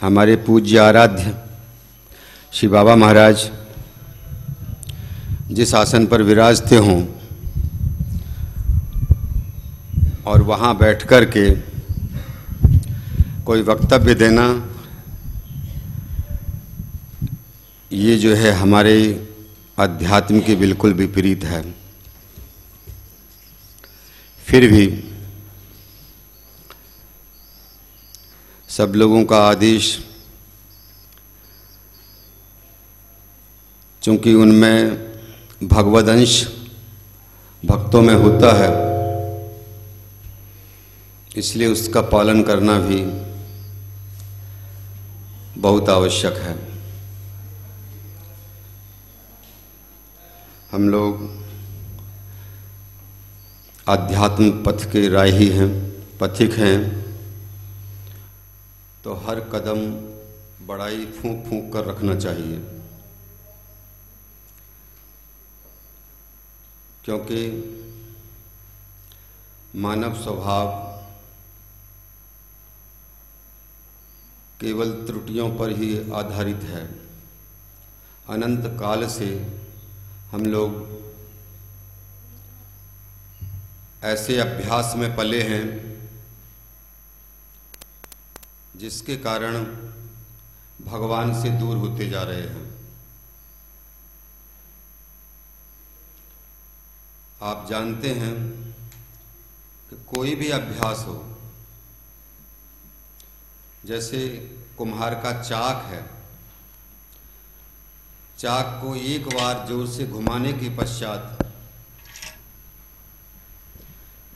हमारे पूज्य आराध्य श्री बाबा महाराज जिस आसन पर विराजते हों और वहाँ बैठ कर के कोई वक्तव्य देना, ये जो है हमारे अध्यात्म के बिल्कुल विपरीत है। फिर भी सब लोगों का आदेश, चूँकि उनमें भगवद अंश भक्तों में होता है, इसलिए उसका पालन करना भी बहुत आवश्यक है। हम लोग आध्यात्म पथ के राही हैं, पथिक हैं, तो हर कदम बड़ाई फूंक फूंक कर रखना चाहिए, क्योंकि मानव स्वभाव केवल त्रुटियों पर ही आधारित है। अनंत काल से हम लोग ऐसे अभ्यास में पले हैं जिसके कारण भगवान से दूर होते जा रहे हैं। आप जानते हैं कि कोई भी अभ्यास हो, जैसे कुम्हार का चाक है, चाक को एक बार जोर से घुमाने के पश्चात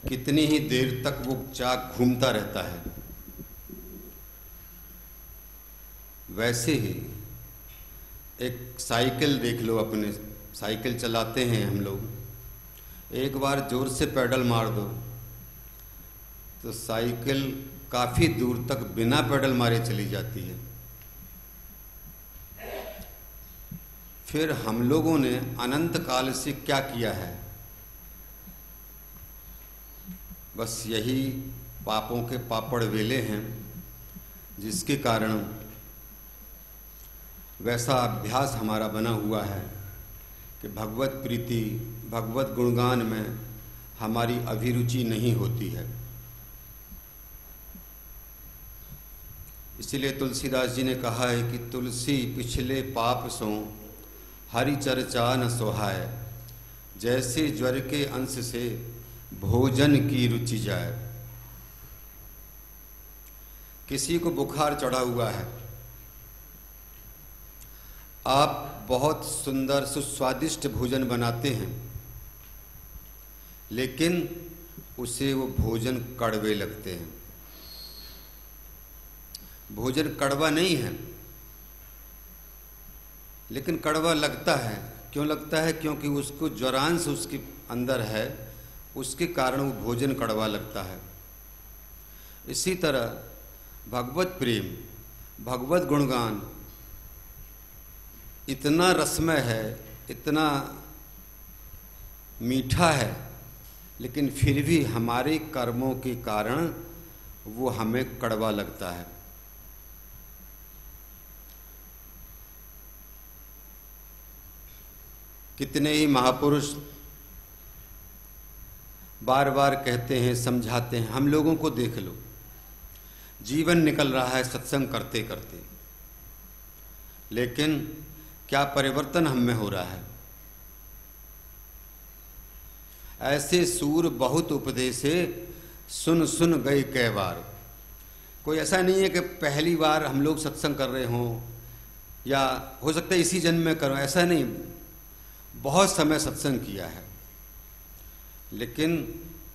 कितनी ही देर तक वो चाक घूमता रहता है। वैसे ही एक साइकिल देख लो, अपने साइकिल चलाते हैं हम लोग, एक बार जोर से पेडल मार दो तो साइकिल काफ़ी दूर तक बिना पेडल मारे चली जाती है। फिर हम लोगों ने अनंत काल से क्या किया है? बस यही पापों के पापड़ वेले हैं, जिसके कारण वैसा अभ्यास हमारा बना हुआ है कि भगवत प्रीति, भगवत गुणगान में हमारी अभिरुचि नहीं होती है। इसलिए तुलसीदास जी ने कहा है कि तुलसी पिछले पाप सो हरि चर्चा न सोहाय, जैसे ज्वर के अंश से भोजन की रुचि जाए। किसी को बुखार चढ़ा हुआ है, आप बहुत सुंदर सुस्वादिष्ट भोजन बनाते हैं, लेकिन उसे वो भोजन कड़वे लगते हैं। भोजन कड़वा नहीं है, लेकिन कड़वा लगता है। क्यों लगता है? क्योंकि उसको ज्वरांश उसके अंदर है, उसके कारण वो भोजन कड़वा लगता है। इसी तरह भगवत प्रेम, भगवत गुणगान इतना रसमय है, इतना मीठा है, लेकिन फिर भी हमारे कर्मों के कारण वो हमें कड़वा लगता है। कितने ही महापुरुष बार बार कहते हैं, समझाते हैं। हम लोगों को देख लो, जीवन निकल रहा है सत्संग करते करते, लेकिन क्या परिवर्तन हम में हो रहा है? ऐसे सूर बहुत उपदेशे सुन सुन गए कई बार। कोई ऐसा नहीं है कि पहली बार हम लोग सत्संग कर रहे हों, या हो सकता है इसी जन्म में करो, ऐसा नहीं। बहुत समय सत्संग किया है, लेकिन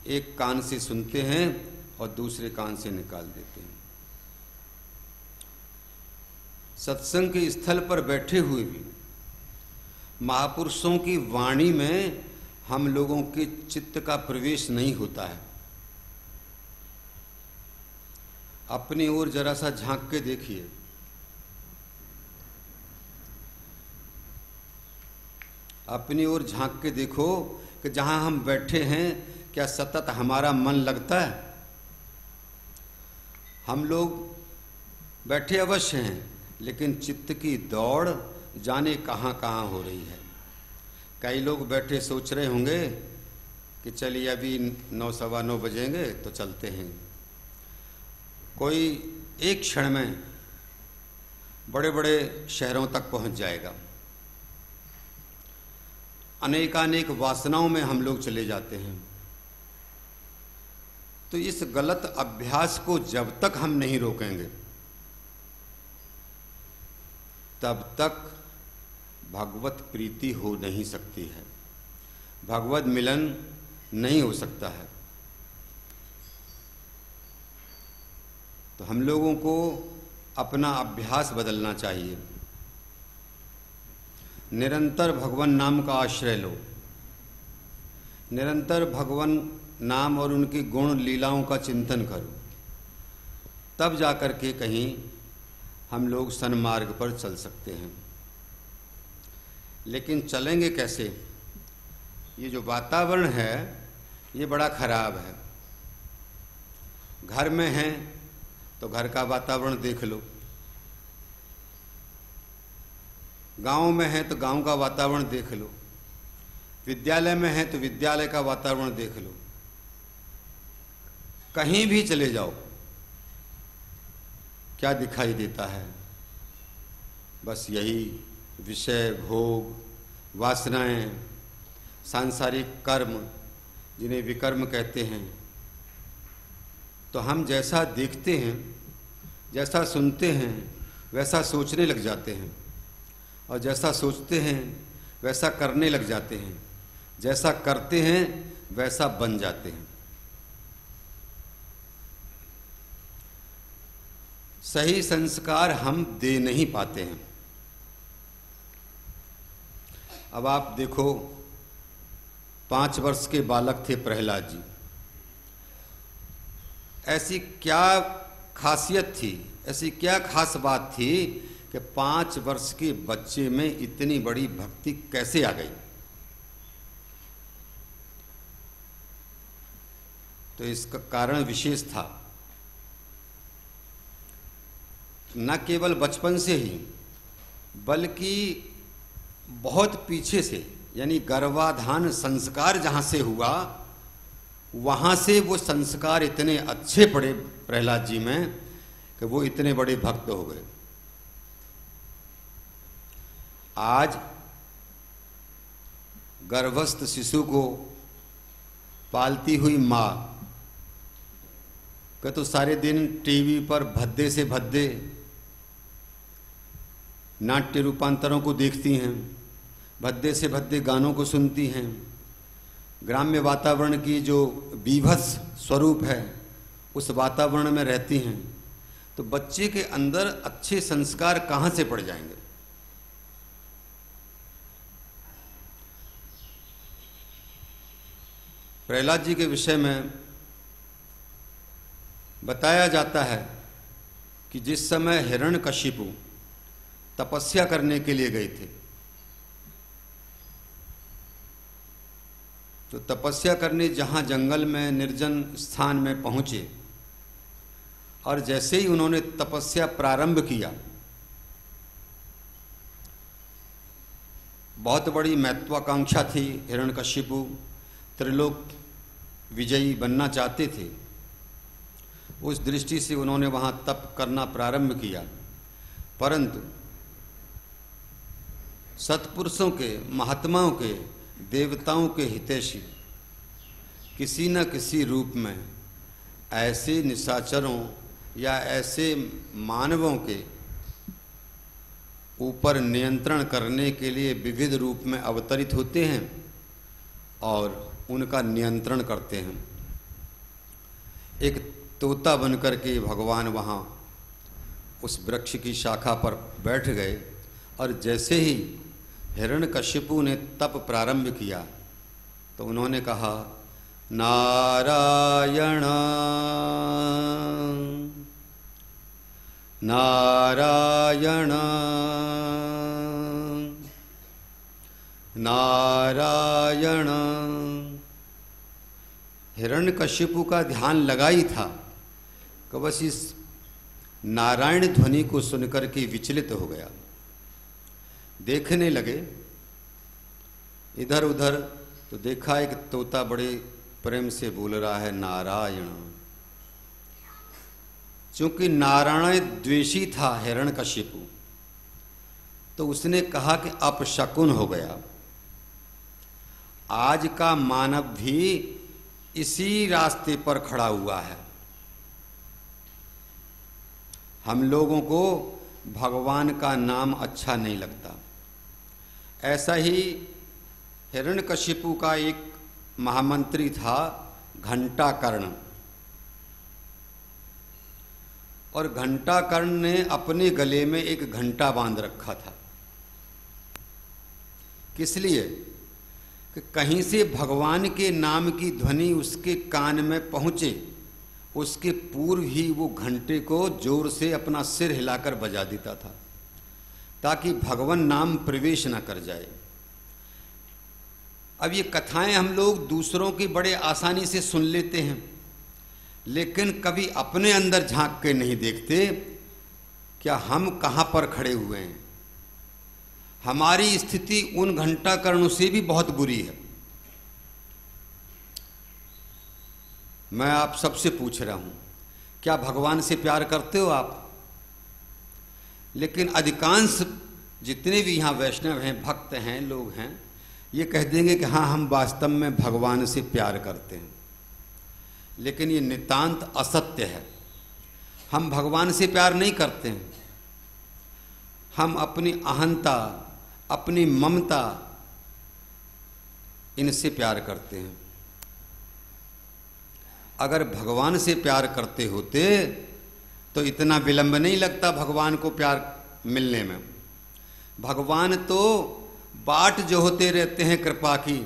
एक कान से सुनते हैं और दूसरे कान से निकाल देते हैं। सत्संग के स्थल पर बैठे हुए भी महापुरुषों की वाणी में हम लोगों के चित्त का प्रवेश नहीं होता है। अपनी ओर जरा सा झांक के देखिए, अपनी ओर झांक के देखो कि जहां हम बैठे हैं क्या सतत हमारा मन लगता है? हम लोग बैठे अवश्य हैं, लेकिन चित्त की दौड़ जाने कहाँ कहाँ हो रही है। कई लोग बैठे सोच रहे होंगे कि चलिए अभी 9 सवा 9 बजेंगे तो चलते हैं। कोई एक क्षण में बड़े बड़े शहरों तक पहुंच जाएगा। अनेकानेक वासनाओं में हम लोग चले जाते हैं। तो इस गलत अभ्यास को जब तक हम नहीं रोकेंगे तब तक भगवत प्रीति हो नहीं सकती है, भगवत मिलन नहीं हो सकता है। तो हम लोगों को अपना अभ्यास बदलना चाहिए। निरंतर भगवान नाम का आश्रय लो, निरंतर भगवान नाम और उनकी गुण लीलाओं का चिंतन करो, तब जाकर के कहीं हम लोग सन्मार्ग पर चल सकते हैं। लेकिन चलेंगे कैसे? ये जो वातावरण है ये बड़ा खराब है। घर में हैं तो घर का वातावरण देख लो, गांव में है तो गांव का वातावरण देख लो, विद्यालय में है तो विद्यालय का वातावरण देख लो। कहीं भी चले जाओ, क्या दिखाई देता है? बस यही विषय, भोग, वासनाएं, सांसारिक कर्म, जिन्हें विकर्म कहते हैं। तो हम जैसा देखते हैं, जैसा सुनते हैं, वैसा सोचने लग जाते हैं, और जैसा सोचते हैं वैसा करने लग जाते हैं, जैसा करते हैं वैसा बन जाते हैं। सही संस्कार हम दे नहीं पाते हैं। अब आप देखो, 5 वर्ष के बालक थे प्रहलाद जी। ऐसी क्या खासियत थी, ऐसी क्या खास बात थी कि 5 वर्ष के बच्चे में इतनी बड़ी भक्ति कैसे आ गई? तो इसका कारण विशेष था। न केवल बचपन से ही, बल्कि बहुत पीछे से, यानी गर्भाधान संस्कार जहाँ से हुआ, वहाँ से वो संस्कार इतने अच्छे पड़े प्रहलाद जी में कि वो इतने बड़े भक्त हो गए। आज गर्भस्थ शिशु को पालती हुई माँ का तो सारे दिन टीवी पर भद्दे से भद्दे नाट्य रूपांतरों को देखती हैं, भद्दे से भद्दे गानों को सुनती हैं, ग्राम्य वातावरण की जो बीभत्स स्वरूप है उस वातावरण में रहती हैं। तो बच्चे के अंदर अच्छे संस्कार कहाँ से पड़ जाएंगे? प्रहलाद जी के विषय में बताया जाता है कि जिस समय हिरण्यकशिपु तपस्या करने के लिए गए थे, तो तपस्या करने जहाँ जंगल में निर्जन स्थान में पहुँचे, और जैसे ही उन्होंने तपस्या प्रारंभ किया, बहुत बड़ी महत्वाकांक्षा थी। हिरण्यकशिपु त्रिलोक विजयी बनना चाहते थे। उस दृष्टि से उन्होंने वहाँ तप करना प्रारंभ किया, परंतु सत्पुरुषों के, महात्माओं के, देवताओं के हितैषी किसी न किसी रूप में ऐसे निशाचरों या ऐसे मानवों के ऊपर नियंत्रण करने के लिए विविध रूप में अवतरित होते हैं और उनका नियंत्रण करते हैं। एक तोता बनकर के भगवान वहाँ उस वृक्ष की शाखा पर बैठ गए, और जैसे ही हिरण्यकशिपु ने तप प्रारंभ किया तो उन्होंने कहा, नारायण नारायण नारायण। हिरण्यकशिपु का ध्यान लगा ही था कि बस इस नारायण ध्वनि को सुनकर के विचलित हो गया। देखने लगे इधर उधर, तो देखा एक तोता बड़े प्रेम से बोल रहा है नारायण। चूंकि नारायण द्वेषी था हिरण्यकशिपु, तो उसने कहा कि अपशकुन हो गया। आज का मानव भी इसी रास्ते पर खड़ा हुआ है। हम लोगों को भगवान का नाम अच्छा नहीं लगता। ऐसा ही हिरण्यकशिपु का एक महामंत्री था घंटाकर्ण, और घंटाकर्ण ने अपने गले में एक घंटा बांध रखा था। किस लिए? कि कहीं से भगवान के नाम की ध्वनि उसके कान में पहुंचे, उसके पूर्व ही वो घंटे को जोर से अपना सिर हिलाकर बजा देता था, ताकि भगवान नाम प्रवेश न कर जाए। अब ये कथाएं हम लोग दूसरों की बड़े आसानी से सुन लेते हैं, लेकिन कभी अपने अंदर झांक के नहीं देखते क्या हम कहाँ पर खड़े हुए हैं। हमारी स्थिति उन घंटाकर्णों से भी बहुत बुरी है। मैं आप सबसे पूछ रहा हूं, क्या भगवान से प्यार करते हो आप? लेकिन अधिकांश जितने भी यहाँ वैष्णव हैं, भक्त हैं, लोग हैं, ये कह देंगे कि हाँ, हम वास्तव में भगवान से प्यार करते हैं। लेकिन ये नितांत असत्य है। हम भगवान से प्यार नहीं करते हैं। हम अपनी अहंता, अपनी ममता, इनसे प्यार करते हैं। अगर भगवान से प्यार करते होते तो इतना विलंब नहीं लगता भगवान को प्यार मिलने में। भगवान तो बाट जो होते रहते हैं कृपा की,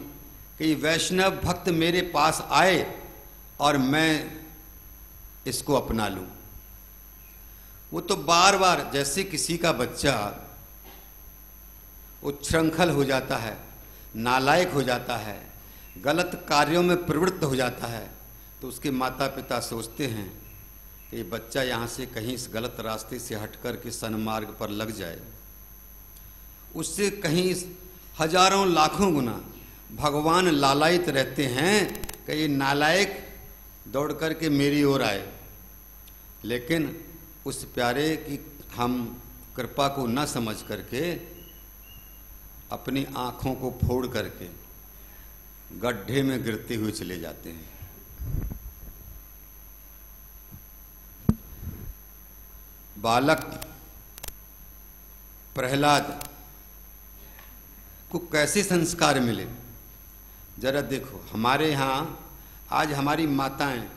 कि वैष्णव भक्त मेरे पास आए और मैं इसको अपना लूं। वो तो बार बार, जैसे किसी का बच्चा उच्छृंखल हो जाता है, नालायक हो जाता है, गलत कार्यों में प्रवृत्त हो जाता है, तो उसके माता पिता सोचते हैं कि ये बच्चा यहाँ से कहीं इस गलत रास्ते से हटकर के सन्मार्ग पर लग जाए। उससे कहीं हजारों लाखों गुना भगवान लालायित रहते हैं कि ये नालायक दौड़ कर के मेरी ओर आए। लेकिन उस प्यारे की हम कृपा को न समझ करके अपनी आँखों को फोड़ करके गड्ढे में गिरते हुए चले जाते हैं। बालक प्रहलाद को कैसे संस्कार मिले? जरा देखो, हमारे यहाँ आज हमारी माताएं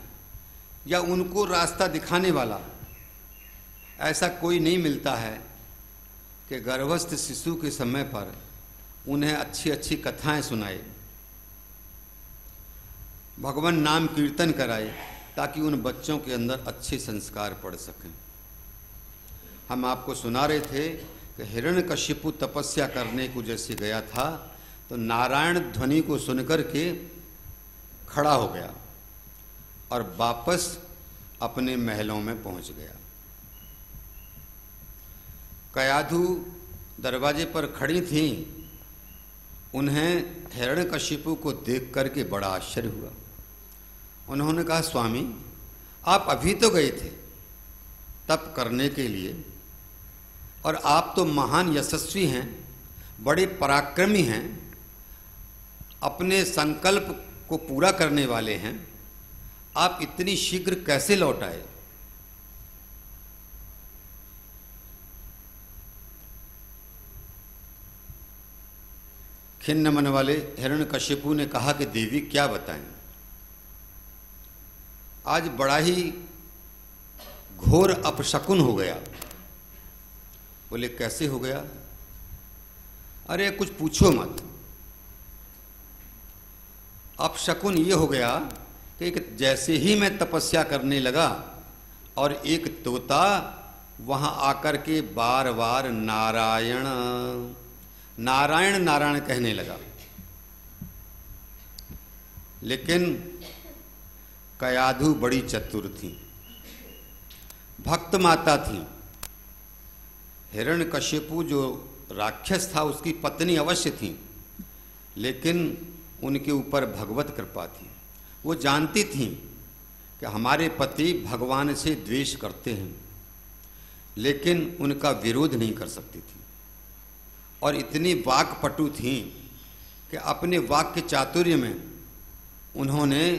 या उनको रास्ता दिखाने वाला ऐसा कोई नहीं मिलता है कि गर्भस्थ शिशु के समय पर उन्हें अच्छी अच्छी कथाएं सुनाए, भगवान नाम कीर्तन कराए, ताकि उन बच्चों के अंदर अच्छे संस्कार पड़ सकें। हम आपको सुना रहे थे कि हिरण्यकशिपु तपस्या करने को जैसे गया था, तो नारायण ध्वनि को सुनकर के खड़ा हो गया और वापस अपने महलों में पहुंच गया। कयाधु दरवाजे पर खड़ी थीं। उन्हें हिरण्यकशिपु को देख करके बड़ा आश्चर्य हुआ। उन्होंने कहा, स्वामी, आप अभी तो गए थे तप करने के लिए, और आप तो महान यशस्वी हैं, बड़े पराक्रमी हैं, अपने संकल्प को पूरा करने वाले हैं। आप इतनी शीघ्र कैसे लौट आए? खिन्न मन वाले हिरण्यकशिपु ने कहा कि देवी, क्या बताएं, आज बड़ा ही घोर अपशकुन हो गया। बोले, कैसे हो गया? अरे कुछ पूछो मत। अपशकुन ये हो गया कि जैसे ही मैं तपस्या करने लगा और एक तोता वहां आकर के बार बार नारायण नारायण नारायण कहने लगा। लेकिन कयाधु बड़ी चतुर थी। भक्त माता थी। हिरण्यकशिपु जो राक्षस था उसकी पत्नी अवश्य थी, लेकिन उनके ऊपर भगवत कृपा थी। वो जानती थीं कि हमारे पति भगवान से द्वेष करते हैं, लेकिन उनका विरोध नहीं कर सकती थी। और इतनी वाक्पटु थीं कि अपने वाक्य चातुर्य में उन्होंने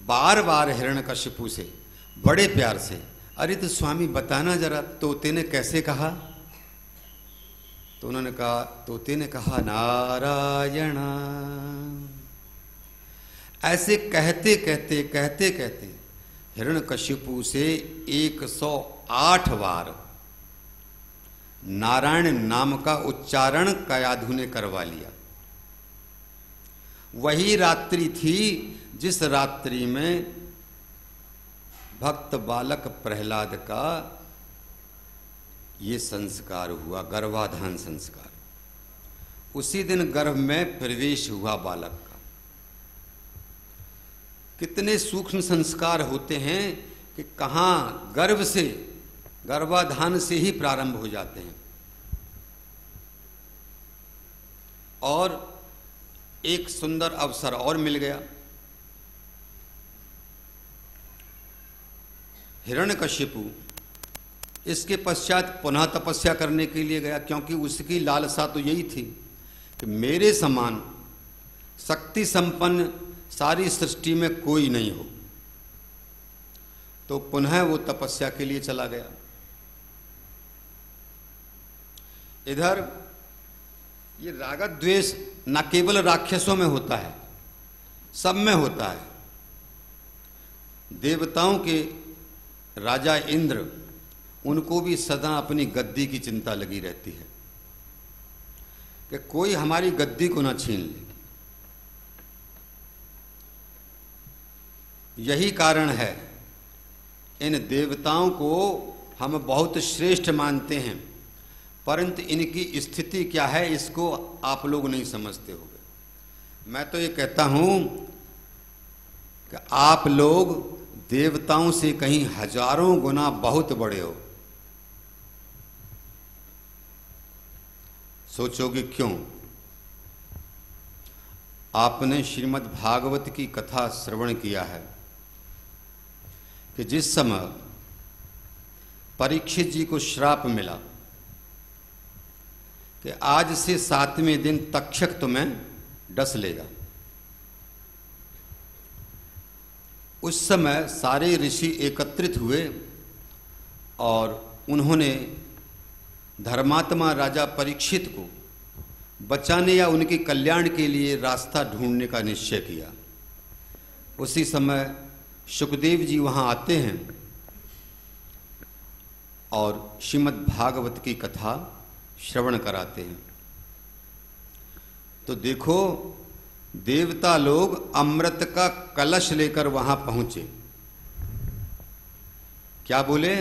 बार बार हिरण्यकशिपु से बड़े प्यार से, अरे तो स्वामी बताना जरा, तोते ने कैसे कहा? तो उन्होंने कहा, तोते ने कहा नारायण। ऐसे कहते कहते हिरण्यकशिपु से 108 बार नारायण नाम का उच्चारण कयाधु ने करवा लिया। वही रात्रि थी जिस रात्रि में भक्त बालक प्रहलाद का ये संस्कार हुआ, गर्भाधान संस्कार। उसी दिन गर्भ में प्रवेश हुआ बालक का। कितने सूक्ष्म संस्कार होते हैं कि कहाँ गर्भ से, गर्भाधान से ही प्रारंभ हो जाते हैं। और एक सुंदर अवसर और मिल गया। हिरण्यकशिपु इसके पश्चात पुनः तपस्या करने के लिए गया, क्योंकि उसकी लालसा तो यही थी कि मेरे समान शक्ति संपन्न सारी सृष्टि में कोई नहीं हो। तो पुनः वो तपस्या के लिए चला गया। इधर ये राग द्वेष न केवल राक्षसों में होता है, सब में होता है। देवताओं के राजा इंद्र, उनको भी सदा अपनी गद्दी की चिंता लगी रहती है कि कोई हमारी गद्दी को ना छीन ले। यही कारण है इन देवताओं को हम बहुत श्रेष्ठ मानते हैं, परंतु इनकी स्थिति क्या है इसको आप लोग नहीं समझते होंगे। मैं तो ये कहता हूं कि आप लोग देवताओं से कहीं हजारों गुना बहुत बड़े हो। सोचोगे क्यों? आपने श्रीमद् भागवत की कथा श्रवण किया है कि जिस समय परीक्षित जी को श्राप मिला कि आज से 7वें दिन तक्षक तुम्हें डस लेगा, उस समय सारे ऋषि एकत्रित हुए और उन्होंने धर्मात्मा राजा परीक्षित को बचाने या उनके कल्याण के लिए रास्ता ढूंढने का निश्चय किया। उसी समय सुखदेव जी वहां आते हैं और श्रीमद् भागवत की कथा श्रवण कराते हैं। तो देखो, देवता लोग अमृत का कलश लेकर वहां पहुंचे। क्या बोले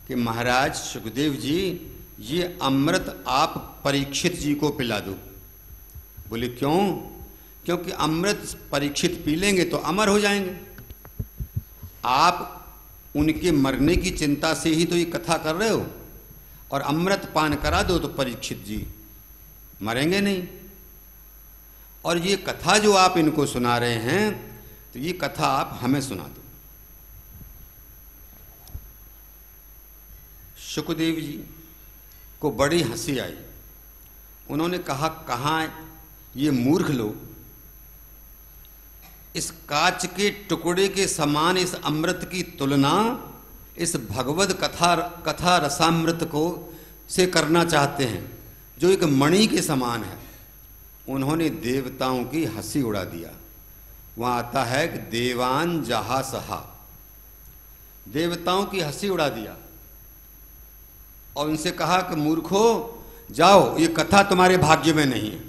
कि महाराज सुखदेव जी, ये अमृत आप परीक्षित जी को पिला दो। बोले क्यों? क्योंकि अमृत परीक्षित पी लेंगे तो अमर हो जाएंगे। आप उनके मरने की चिंता से ही तो ये कथा कर रहे हो, और अमृत पान करा दो तो परीक्षित जी मरेंगे नहीं। और ये कथा जो आप इनको सुना रहे हैं, तो ये कथा आप हमें सुना दो। सुखदेव जी को बड़ी हंसी आई। उन्होंने कहा, कहाँ ये मूर्ख लोग इस कांच के टुकड़े के समान इस अमृत की तुलना इस भगवत कथा रसामृत को से करना चाहते हैं, जो एक मणि के समान है। उन्होंने देवताओं की हंसी उड़ा दिया। वहाँ आता है कि देवान जहा सहा, देवताओं की हंसी उड़ा दिया और उनसे कहा कि मूर्खो, जाओ, ये कथा तुम्हारे भाग्य में नहीं है।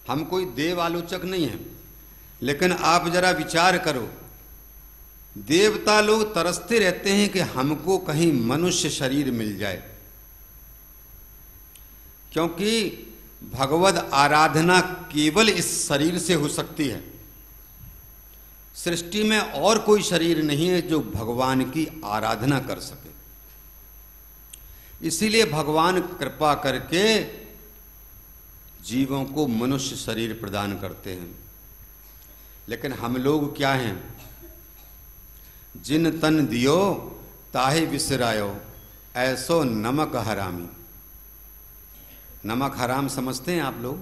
हम कोई देव आलोचक नहीं हैं, लेकिन आप जरा विचार करो, देवता लोग तरसते रहते हैं कि हमको कहीं मनुष्य शरीर मिल जाए, क्योंकि भगवद आराधना केवल इस शरीर से हो सकती है। सृष्टि में और कोई शरीर नहीं है जो भगवान की आराधना कर सके। इसीलिए भगवान कृपा करके जीवों को मनुष्य शरीर प्रदान करते हैं। लेकिन हम लोग क्या हैं? जिन तन दियो ताहे विसरायो, ऐसो नमक हरामी। नमक हराम समझते हैं आप लोग?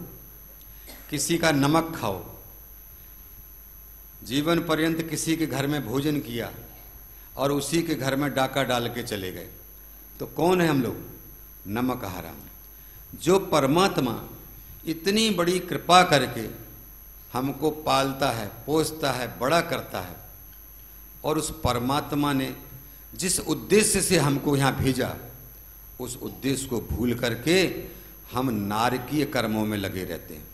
किसी का नमक खाओ, जीवन पर्यंत किसी के घर में भोजन किया और उसी के घर में डाका डाल के चले गए, तो कौन है हम लोग? नमक हराम। जो परमात्मा इतनी बड़ी कृपा करके हमको पालता है, पोसता है, बड़ा करता है, और उस परमात्मा ने जिस उद्देश्य से हमको यहाँ भेजा, उस उद्देश्य को भूल करके हम नारकीय कर्मों में लगे रहते हैं,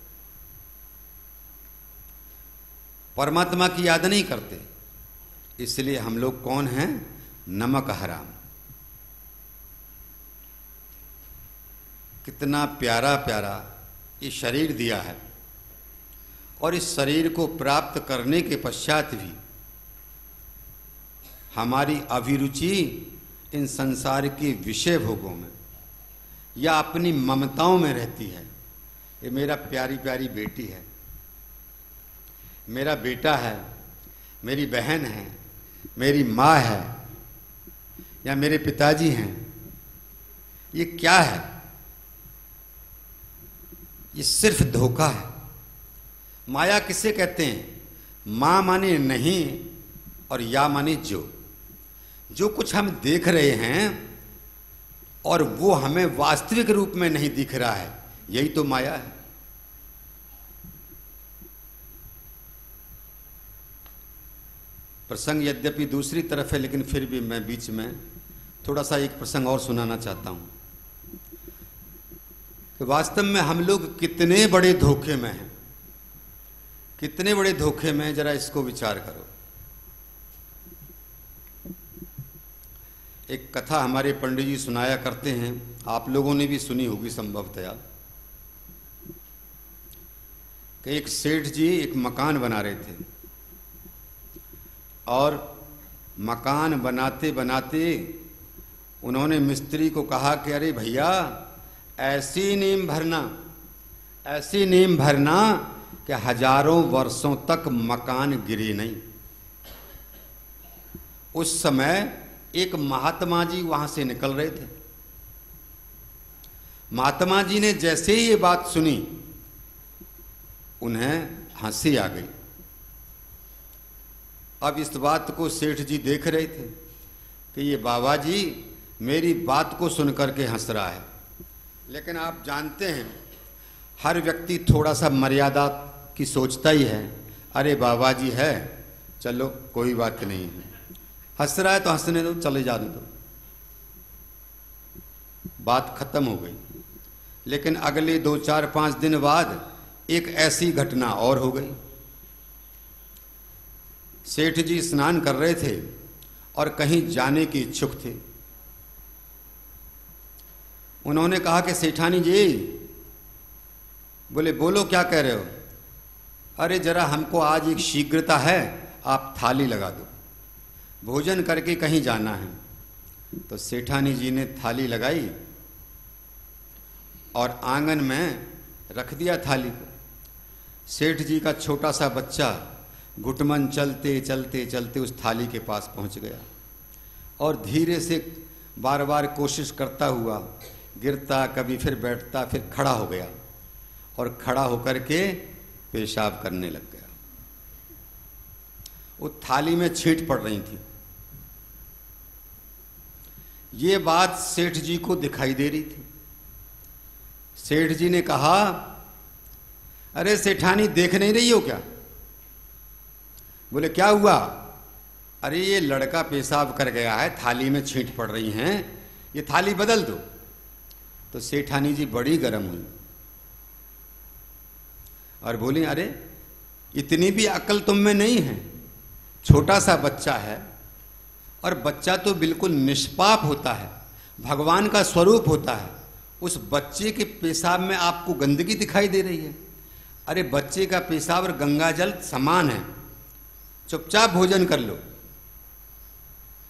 परमात्मा की याद नहीं करते। इसलिए हम लोग कौन हैं? नमक हराम। कितना प्यारा प्यारा ये शरीर दिया है, और इस शरीर को प्राप्त करने के पश्चात भी हमारी अभिरुचि इन संसार के विषय भोगों में या अपनी ममताओं में रहती है। ये मेरा प्यारी प्यारी बेटी है, मेरा बेटा है, मेरी बहन है, मेरी माँ है, या मेरे पिताजी हैं। ये क्या है? ये सिर्फ धोखा है। माया किसे कहते हैं? माँ माने नहीं और या माने जो कुछ हम देख रहे हैं और वो हमें वास्तविक रूप में नहीं दिख रहा है, यही तो माया है। प्रसंग यद्यपि दूसरी तरफ है, लेकिन फिर भी मैं बीच में थोड़ा सा एक प्रसंग और सुनाना चाहता हूं कि वास्तव में हम लोग कितने बड़े धोखे में हैं, कितने बड़े धोखे में हैं। जरा इसको विचार करो। एक कथा हमारे पंडित जी सुनाया करते हैं, आप लोगों ने भी सुनी होगी संभवतया, कि एक सेठ जी एक मकान बना रहे थे, और मकान बनाते बनाते उन्होंने मिस्त्री को कहा कि अरे भैया, ऐसी नींव भरना कि हजारों वर्षों तक मकान गिरे नहीं। उस समय एक महात्मा जी वहां से निकल रहे थे। महात्मा जी ने जैसे ही ये बात सुनी, उन्हें हंसी आ गई। अब इस बात को सेठ जी देख रहे थे कि ये बाबा जी मेरी बात को सुन करके हंस रहा है। लेकिन आप जानते हैं, हर व्यक्ति थोड़ा सा मर्यादा की सोचता ही है। अरे बाबा जी है, चलो कोई बात नहीं है, हंस रहा है तो हंसने दो, चले जाने दो, बात खत्म हो गई। लेकिन अगले 2, 4, 5 दिन बाद एक ऐसी घटना और हो गई। सेठ जी स्नान कर रहे थे और कहीं जाने के इच्छुक थे। उन्होंने कहा कि सेठानी जी, बोले बोलो क्या कह रहे हो? अरे जरा हमको आज एक शीघ्रता है, आप थाली लगा दो, भोजन करके कहीं जाना है। तो सेठानी जी ने थाली लगाई और आंगन में रख दिया थाली को। सेठ जी का छोटा सा बच्चा घुटमन चलते चलते चलते उस थाली के पास पहुंच गया और धीरे से बार बार कोशिश करता हुआ गिरता, कभी फिर बैठता, फिर खड़ा हो गया और खड़ा होकर के पेशाब करने लग गया। वो थाली में छींट पड़ रही थी। ये बात सेठ जी को दिखाई दे रही थी। सेठ जी ने कहा, अरे सेठानी देख नहीं रही हो क्या? बोले क्या हुआ? अरे ये लड़का पेशाब कर गया है, थाली में छींट पड़ रही हैं, ये थाली बदल दो। तो सेठानी जी बड़ी गर्म हुई और बोली, अरे इतनी भी अक्ल तुम में नहीं है, छोटा सा बच्चा है और बच्चा तो बिल्कुल निष्पाप होता है, भगवान का स्वरूप होता है। उस बच्चे के पेशाब में आपको गंदगी दिखाई दे रही है? अरे बच्चे का पेशाब और गंगा जल समान है, चुपचाप भोजन कर लो।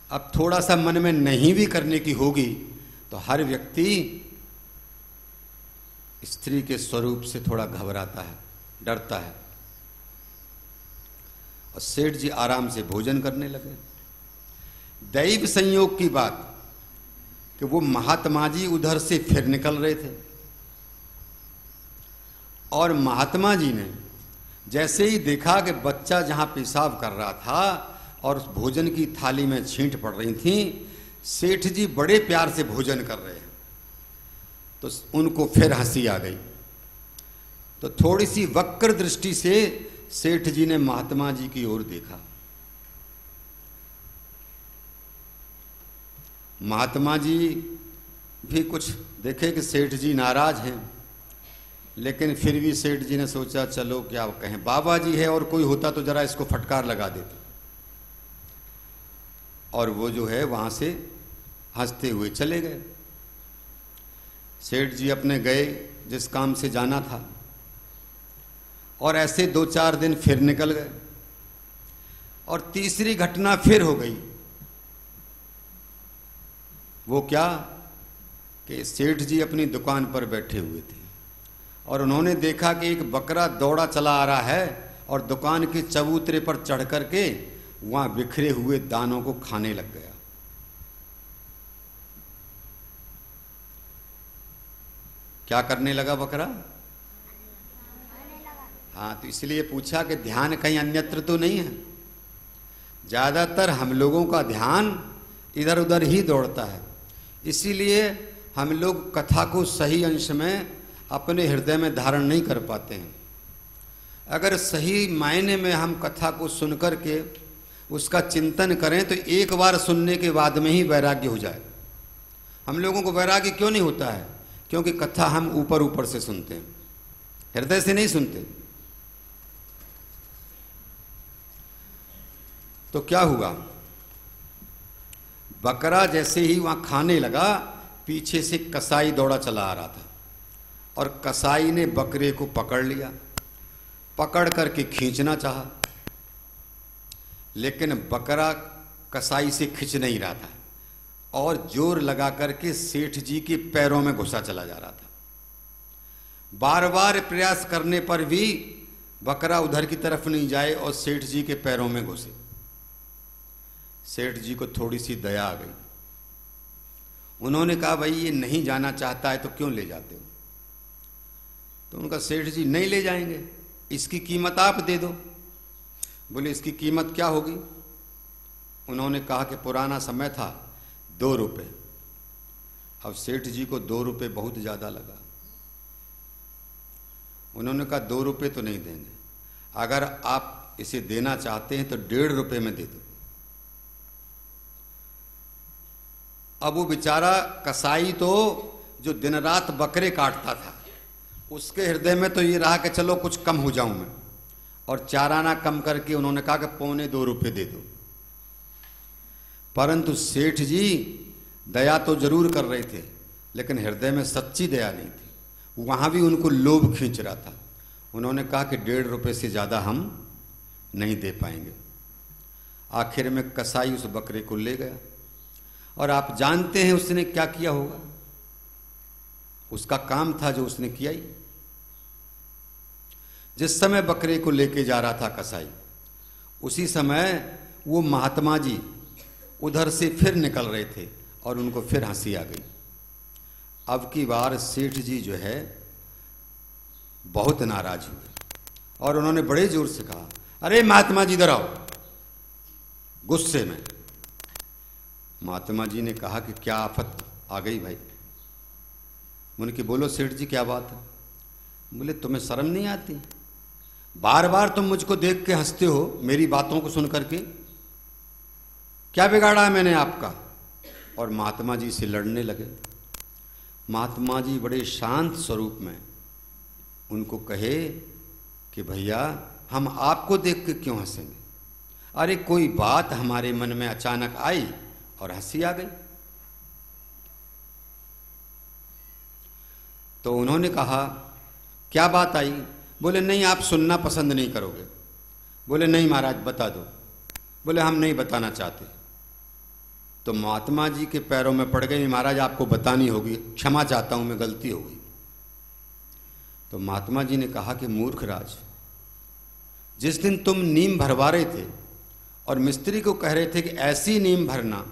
अब थोड़ा सा मन में नहीं भी करने की होगी तो हर व्यक्ति स्त्री के स्वरूप से थोड़ा घबराता है, डरता है। और सेठ जी आराम से भोजन करने लगे। दैव संयोग की बात कि वो महात्मा जी उधर से फिर निकल रहे थे और महात्मा जी ने जैसे ही देखा कि बच्चा जहां पेशाब कर रहा था और उस भोजन की थाली में छींट पड़ रही थी, सेठ जी बड़े प्यार से भोजन कर रहे हैं, तो उनको फिर हंसी आ गई। तो थोड़ी सी वक्र दृष्टि से सेठ जी ने महात्मा जी की ओर देखा। महात्मा जी भी कुछ देखे कि सेठ जी नाराज हैं, लेकिन फिर भी सेठ जी ने सोचा चलो क्या कहें, बाबा जी है और कोई होता तो जरा इसको फटकार लगा देते। और वो जो है वहां से हंसते हुए चले गए। सेठ जी अपने गए जिस काम से जाना था और ऐसे 2-4 दिन फिर निकल गए और तीसरी घटना फिर हो गई। वो क्या कि सेठ जी अपनी दुकान पर बैठे हुए थे और उन्होंने देखा कि एक बकरा दौड़ा चला आ रहा है और दुकान के चबूतरे पर चढ़ करके वहां बिखरे हुए दानों को खाने लग गया। क्या करने लगा बकरा? हाँ, तो इसलिए पूछा कि ध्यान कहीं अन्यत्र तो नहीं है। ज्यादातर हम लोगों का ध्यान इधर उधर ही दौड़ता है, इसीलिए हम लोग कथा को सही अंश में अपने हृदय में धारण नहीं कर पाते हैं। अगर सही मायने में हम कथा को सुनकर के उसका चिंतन करें तो एक बार सुनने के बाद में ही वैराग्य हो जाए। हम लोगों को वैराग्य क्यों नहीं होता है? क्योंकि कथा हम ऊपर ऊपर से सुनते हैं, हृदय से नहीं सुनते। तो क्या हुआ, बकरा जैसे ही वहां खाने लगा, पीछे से कसाई दौड़ा चला आ रहा था और कसाई ने बकरे को पकड़ लिया। पकड़ करके खींचना चाहा, लेकिन बकरा कसाई से खिंच नहीं रहा था और जोर लगा करके सेठ जी के पैरों में घुसा चला जा रहा था। बार बार प्रयास करने पर भी बकरा उधर की तरफ नहीं जाए और सेठ जी के पैरों में घुसे। सेठ जी को थोड़ी सी दया आ गई। उन्होंने कहा भाई ये नहीं जाना चाहता है तो क्यों ले जाते हो? तो उनका सेठ जी नहीं ले जाएंगे, इसकी कीमत आप दे दो। बोले इसकी कीमत क्या होगी? उन्होंने कहा कि पुराना समय था 2 रुपये। अब सेठ जी को 2 रुपये बहुत ज़्यादा लगा। उन्होंने कहा 2 रुपये तो नहीं देंगे, अगर आप इसे देना चाहते हैं तो 1.5 रुपये में दे दो। अब वो बेचारा कसाई तो जो दिन रात बकरे काटता था, उसके हृदय में तो ये रहा कि चलो कुछ कम हो जाऊं मैं, और चाराना कम करके उन्होंने कहा कि 2.25 रुपये दे दो। परंतु सेठ जी दया तो जरूर कर रहे थे, लेकिन हृदय में सच्ची दया नहीं थी। वहां भी उनको लोभ खींच रहा था। उन्होंने कहा कि 1.5 रुपये से ज़्यादा हम नहीं दे पाएंगे। आखिर में कसाई उस बकरे को ले गया और आप जानते हैं उसने क्या किया होगा? उसका काम था जो उसने किया ही। जिस समय बकरे को लेके जा रहा था कसाई, उसी समय वो महात्मा जी उधर से फिर निकल रहे थे और उनको फिर हंसी आ गई। अब की बार सेठ जी जो है बहुत नाराज हुए और उन्होंने बड़े जोर से कहा, अरे महात्मा जी इधर आओ, गुस्से में। महात्मा जी ने कहा कि क्या आफत आ गई भाई? उनकी बोलो सेठ जी क्या बात है? बोले तुम्हें शर्म नहीं आती? बार बार तुम मुझको देख के हंसते हो मेरी बातों को सुन करके, क्या बिगाड़ा है मैंने आपका? और महात्मा जी से लड़ने लगे। महात्मा जी बड़े शांत स्वरूप में उनको कहे कि भैया हम आपको देख के क्यों हंसेंगे? अरे कोई बात हमारे मन में अचानक आई और हंसी आ गई। तो उन्होंने कहा क्या बात आई? बोले नहीं आप सुनना पसंद नहीं करोगे। बोले नहीं महाराज बता दो। बोले हम नहीं बताना चाहते। तो महात्मा जी के पैरों में पड़ गई, महाराज आपको बतानी होगी, क्षमा चाहता हूं मैं, गलती हो गई। तो महात्मा जी ने कहा कि मूर्खराज, जिस दिन तुम नींव भरवा रहे थे और मिस्त्री को कह रहे थे कि ऐसी नींव भरना,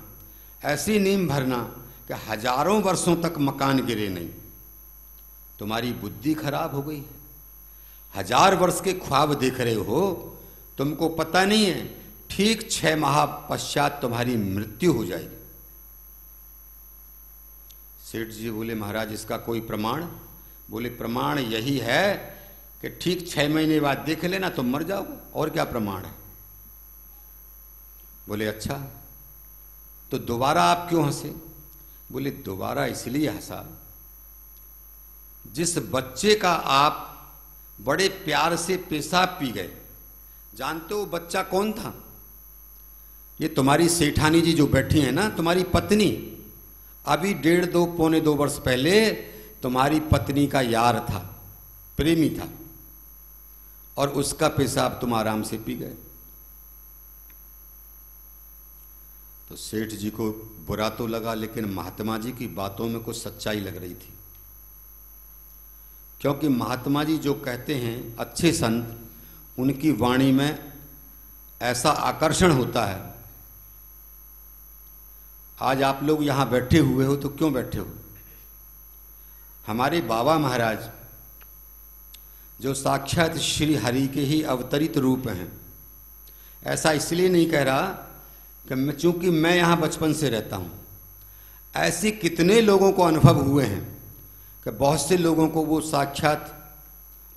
ऐसी नींव भरना कि हजारों वर्षों तक मकान गिरे नहीं, तुम्हारी बुद्धि खराब हो गई। 1000 वर्ष के ख्वाब देख रहे हो, तुमको पता नहीं है ठीक 6 माह पश्चात तुम्हारी मृत्यु हो जाएगी। सेठ जी बोले महाराज इसका कोई प्रमाण? बोले प्रमाण यही है कि ठीक 6 महीने बाद देख लेना तुम मर जाओगे, और क्या प्रमाण है? बोले अच्छा, तो दोबारा आप क्यों हंसे? बोले दोबारा इसलिए हंसा, जिस बच्चे का आप बड़े प्यार से पेशाब पी गए, जानते हो बच्चा कौन था? ये तुम्हारी सेठानी जी जो बैठी है ना, तुम्हारी पत्नी, अभी 1.5 पौने 2 वर्ष पहले तुम्हारी पत्नी का यार था, प्रेमी था, और उसका पेशाब तुम आराम से पी गए। तो सेठ जी को बुरा तो लगा, लेकिन महात्मा जी की बातों में कुछ सच्चाई लग रही थी, क्योंकि महात्मा जी जो कहते हैं, अच्छे संत, उनकी वाणी में ऐसा आकर्षण होता है। आज आप लोग यहाँ बैठे हुए हो तो क्यों बैठे हो? हमारे बाबा महाराज जो साक्षात श्री हरि के ही अवतरित रूप हैं, ऐसा इसलिए नहीं कह रहा कि चूंकि मैं यहाँ बचपन से रहता हूँ, ऐसे कितने लोगों को अनुभव हुए हैं कि बहुत से लोगों को वो साक्षात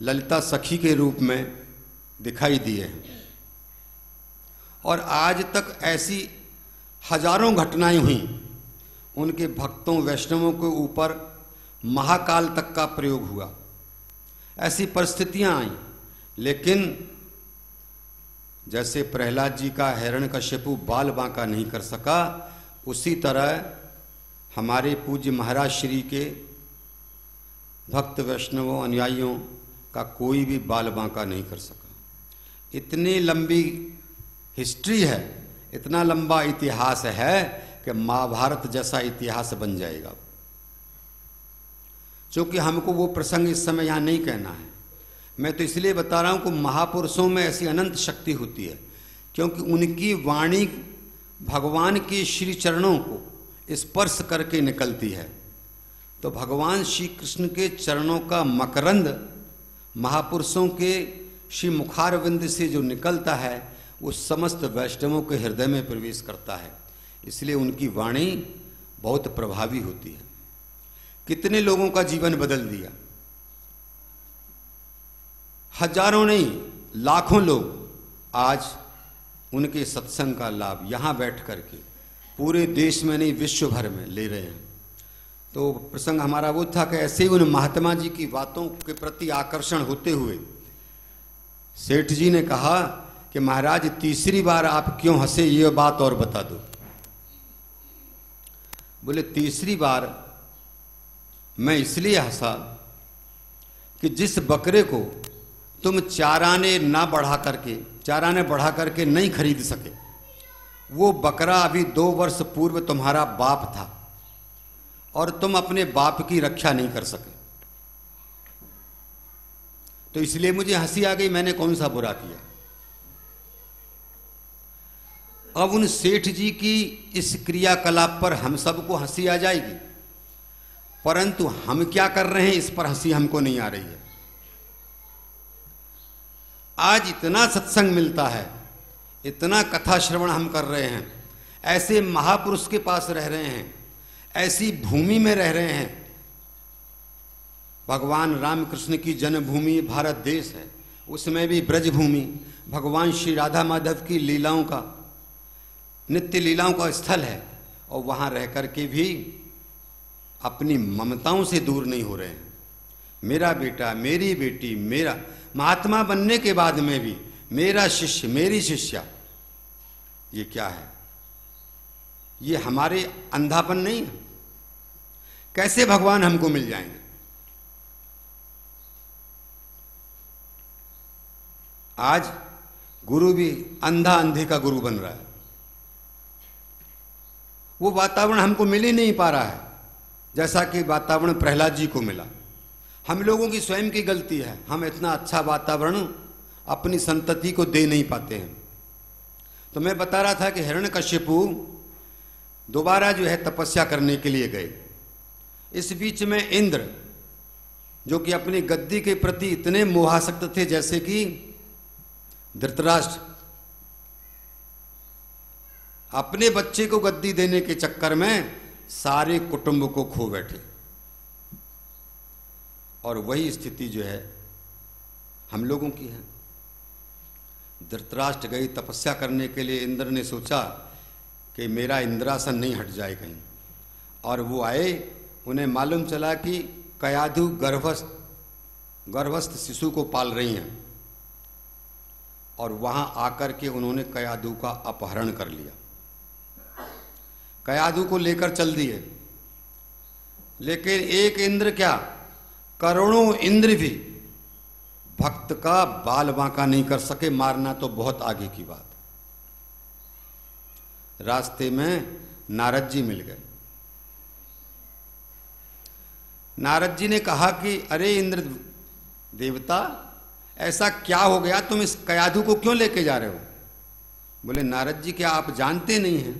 ललिता सखी के रूप में दिखाई दिए हैं, और आज तक ऐसी हजारों घटनाएं हुई। उनके भक्तों वैष्णवों के ऊपर महाकाल तक का प्रयोग हुआ, ऐसी परिस्थितियां आई। लेकिन जैसे प्रहलाद जी का हिरण्यकश्यपु बाल बांका नहीं कर सका, उसी तरह हमारे पूज्य महाराज श्री के भक्त वैष्णवों अनुयायियों का कोई भी बाल बांका नहीं कर सका। इतनी लंबी हिस्ट्री है, इतना लंबा इतिहास है कि महाभारत जैसा इतिहास बन जाएगा। क्योंकि हमको वो प्रसंग इस समय यहाँ नहीं कहना है, मैं तो इसलिए बता रहा हूँ कि महापुरुषों में ऐसी अनंत शक्ति होती है, क्योंकि उनकी वाणी भगवान के श्री चरणों को स्पर्श करके निकलती है। तो भगवान श्री कृष्ण के चरणों का मकरंद महापुरुषों के श्री मुखारविंद से जो निकलता है, वो समस्त वैष्णवों के हृदय में प्रवेश करता है, इसलिए उनकी वाणी बहुत प्रभावी होती है। कितने लोगों का जीवन बदल दिया, हजारों नहीं लाखों लोग आज उनके सत्संग का लाभ यहाँ बैठ करके पूरे देश में नहीं विश्व भर में ले रहे हैं। तो प्रसंग हमारा वो था कि ऐसे ही उन महात्मा जी की बातों के प्रति आकर्षण होते हुए सेठ जी ने कहा कि महाराज तीसरी बार आप क्यों हंसे, ये बात और बता दो। बोले तीसरी बार मैं इसलिए हंसा कि जिस बकरे को तुम चाराने बढ़ा करके नहीं खरीद सके, वो बकरा अभी 2 वर्ष पूर्व तुम्हारा बाप था और तुम अपने बाप की रक्षा नहीं कर सके, तो इसलिए मुझे हंसी आ गई। मैंने कौन सा बुरा किया? अब उन सेठ जी की इस क्रियाकलाप पर हम सबको हंसी आ जाएगी, परंतु हम क्या कर रहे हैं इस पर हंसी हमको नहीं आ रही है। आज इतना सत्संग मिलता है, इतना कथा श्रवण हम कर रहे हैं, ऐसे महापुरुष के पास रह रहे हैं, ऐसी भूमि में रह रहे हैं। भगवान रामकृष्ण की जन्मभूमि भारत देश है, उसमें भी ब्रजभूमि, भगवान श्री राधा माधव की लीलाओं का, नित्य लीलाओं का स्थल है, और वहाँ रह कर के भी अपनी ममताओं से दूर नहीं हो रहे हैं। मेरा बेटा, मेरी बेटी, मेरा, महात्मा बनने के बाद में भी मेरा शिष्य, मेरी शिष्या, ये क्या है? ये हमारे अंधापन नहीं है? कैसे भगवान हमको मिल जाएंगे? आज गुरु भी अंधा अंधे का गुरु बन रहा है। वो वातावरण हमको मिल ही नहीं पा रहा है जैसा कि वातावरण प्रहलाद जी को मिला। हम लोगों की स्वयं की गलती है, हम इतना अच्छा वातावरण अपनी संतति को दे नहीं पाते हैं। तो मैं बता रहा था कि हिरण्यकश्यपु दोबारा जो है तपस्या करने के लिए गए। इस बीच में इंद्र जो कि अपनी गद्दी के प्रति इतने मोहासक्त थे, जैसे कि धृतराष्ट्र अपने बच्चे को गद्दी देने के चक्कर में सारे कुटुंब को खो बैठे। और वही स्थिति जो है हम लोगों की है। धृतराष्ट्र गई तपस्या करने के लिए। इंद्र ने सोचा कि मेरा इंद्रासन नहीं हट जाए कहीं, और वो आए। उन्हें मालूम चला कि कयाधु गर्भस्थ शिशु को पाल रही हैं, और वहां आकर के उन्होंने कयाधु का अपहरण कर लिया। कयाधु को लेकर चल दिए। लेकिन एक इंद्र क्या, करोड़ों इंद्र भी भक्त का बाल बांका नहीं कर सके। मारना तो बहुत आगे की बात। रास्ते में नारद जी मिल गए। नारद जी ने कहा कि अरे इंद्र देवता, ऐसा क्या हो गया, तुम इस कयाधु को क्यों लेके जा रहे हो? बोले नारद जी, क्या आप जानते नहीं हैं,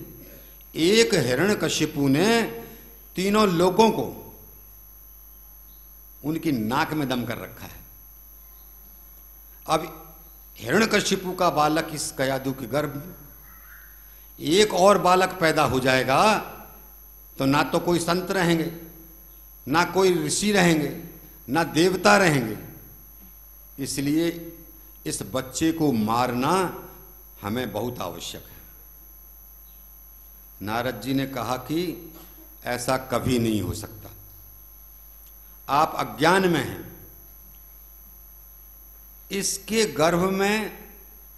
एक हिरण्यकश्यपु ने तीनों लोगों को उनकी नाक में दम कर रखा है। अब हिरण्यकश्यपु का बालक इस कयाधु के गर्भ में, एक और बालक पैदा हो जाएगा तो ना तो कोई संत रहेंगे, ना कोई ऋषि रहेंगे, ना देवता रहेंगे। इसलिए इस बच्चे को मारना हमें बहुत आवश्यक है। नारद जी ने कहा कि ऐसा कभी नहीं हो सकता, आप अज्ञान में हैं। इसके गर्भ में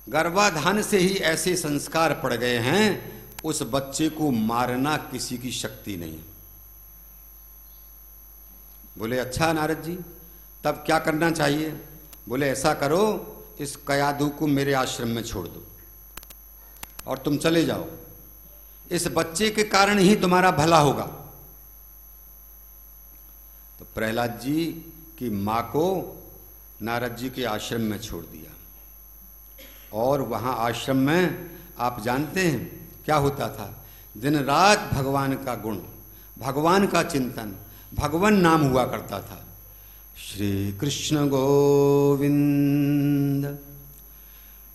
गर्भाधान से ही ऐसे संस्कार पड़ गए हैं, उस बच्चे को मारना किसी की शक्ति नहीं। बोले अच्छा नारद जी, तब क्या करना चाहिए? बोले ऐसा करो, इस कयाधु को मेरे आश्रम में छोड़ दो और तुम चले जाओ। इस बच्चे के कारण ही तुम्हारा भला होगा। तो प्रहलाद जी की मां को नारद जी के आश्रम में छोड़ दिया। और वहां आश्रम में आप जानते हैं क्या होता था? दिन रात भगवान का गुण, भगवान का चिंतन, भगवान नाम हुआ करता था। श्री कृष्ण गोविंद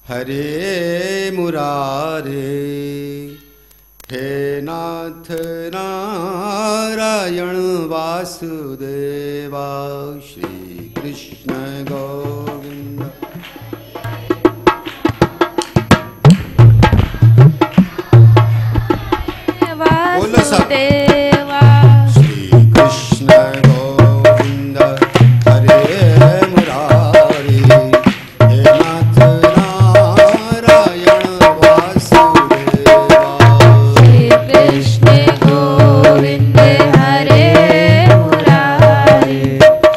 हरे मुरारे, हे नाथ नारायण वासुदेवा। श्री कृष्ण गोविंद। बोलो सब। श्री कृष्ण गोविंद हरे मुरारी, हे नाथ नारायण वासुदेवा। श्री कृष्ण गोविंद हरे मुरारी,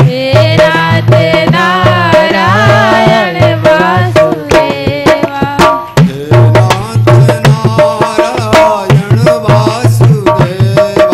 हे नाथ नारायण वासुदेवा। हे नाथ नारायण वासुदेवा।